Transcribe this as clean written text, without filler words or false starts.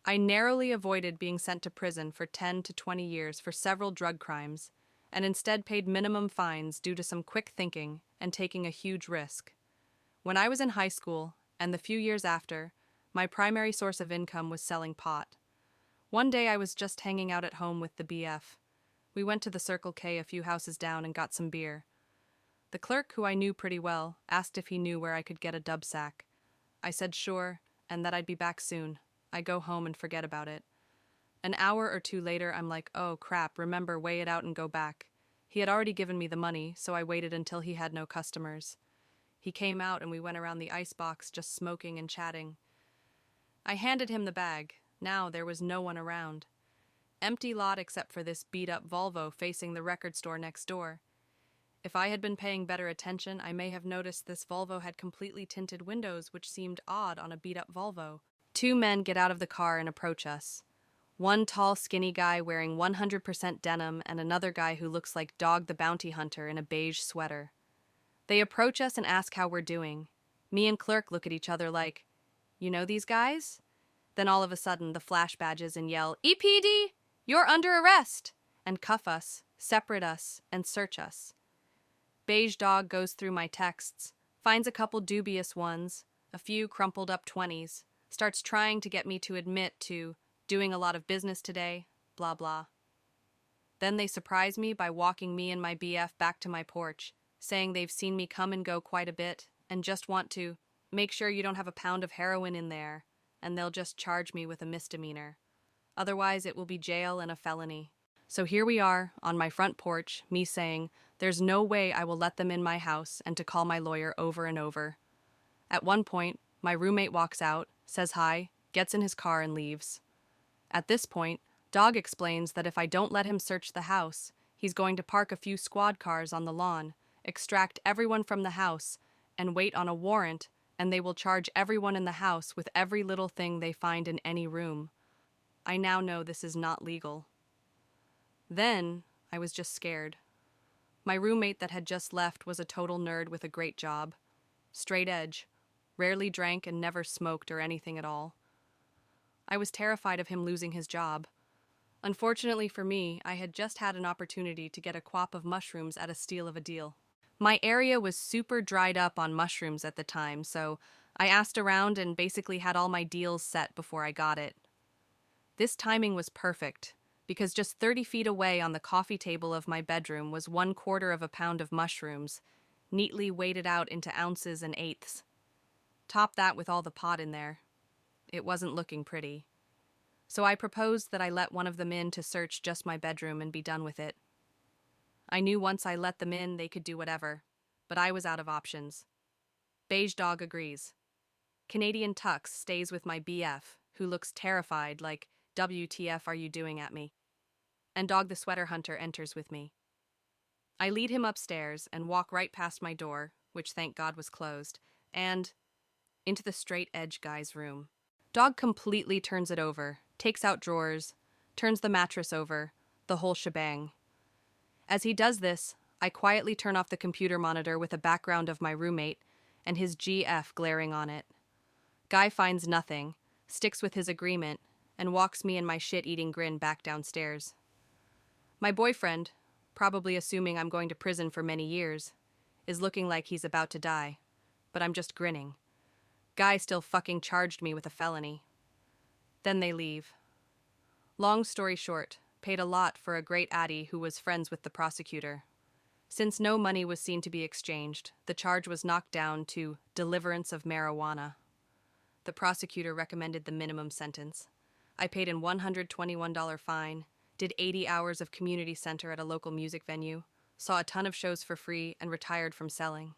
I narrowly avoided being sent to prison for 10 to 20 years for several drug crimes, and instead paid minimum fines due to some quick thinking and taking a huge risk. When I was in high school, and the few years after, my primary source of income was selling pot. One day I was just hanging out at home with the BF. We went to the Circle K a few houses down and got some beer. The clerk, who I knew pretty well, asked if he knew where I could get a dub sack. I said sure, and that I'd be back soon. I go home and forget about it. An hour or two later, I'm like, oh crap, remember, weigh it out and go back. He had already given me the money, so I waited until he had no customers. He came out and we went around the icebox just smoking and chatting. I handed him the bag. Now there was no one around. Empty lot except for this beat-up Volvo facing the record store next door. If I had been paying better attention, I may have noticed this Volvo had completely tinted windows, which seemed odd on a beat-up Volvo. Two men get out of the car and approach us. One tall, skinny guy wearing 100% denim and another guy who looks like Dog the Bounty Hunter in a beige sweater. They approach us and ask how we're doing. Me and Clerk look at each other like, you know these guys? Then all of a sudden, the flash badges and yell, EPD, you're under arrest, and cuff us, separate us, and search us. Beige Dog goes through my texts, finds a couple dubious ones, a few crumpled up 20s, starts trying to get me to admit to doing a lot of business today, blah blah. Then they surprise me by walking me and my BF back to my porch, saying they've seen me come and go quite a bit and just want to make sure you don't have a pound of heroin in there, and they'll just charge me with a misdemeanor. Otherwise, it will be jail and a felony. So here we are, on my front porch, me saying, there's no way I will let them in my house, and to call my lawyer over and over. At one point, my roommate walks out, says hi, gets in his car and leaves. At this point, Dog explains that if I don't let him search the house, he's going to park a few squad cars on the lawn, extract everyone from the house, and wait on a warrant, and they will charge everyone in the house with every little thing they find in any room. I now know this is not legal. Then, I was just scared. My roommate that had just left was a total nerd with a great job. Straight edge, rarely drank and never smoked or anything at all. I was terrified of him losing his job. Unfortunately for me, I had just had an opportunity to get a quap of mushrooms at a steal of a deal. My area was super dried up on mushrooms at the time, so I asked around and basically had all my deals set before I got it. This timing was perfect, because just 30 feet away on the coffee table of my bedroom was 1/4 of a pound of mushrooms, neatly weighted out into ounces and eighths. Top that with all the pot in there. It wasn't looking pretty. So I proposed that I let one of them in to search just my bedroom and be done with it. I knew once I let them in, they could do whatever, but I was out of options. Beige Dog agrees. Canadian Tux stays with my BF, who looks terrified, like, WTF are you doing at me? And Dog the Sweater Hunter enters with me. I lead him upstairs and walk right past my door, which thank God was closed, and into the straight edge guy's room. Dog completely turns it over, takes out drawers, turns the mattress over, the whole shebang. As he does this, I quietly turn off the computer monitor with a background of my roommate and his GF glaring on it. Guy finds nothing, sticks with his agreement, and walks me and my shit-eating grin back downstairs. My boyfriend, probably assuming I'm going to prison for many years, is looking like he's about to die, but I'm just grinning. Guy still fucking charged me with a felony. Then they leave. Long story short, paid a lot for a great Addy who was friends with the prosecutor. Since no money was seen to be exchanged, the charge was knocked down to deliverance of marijuana. The prosecutor recommended the minimum sentence. I paid an $121 fine, did 80 hours of community center at a local music venue, saw a ton of shows for free, and retired from selling.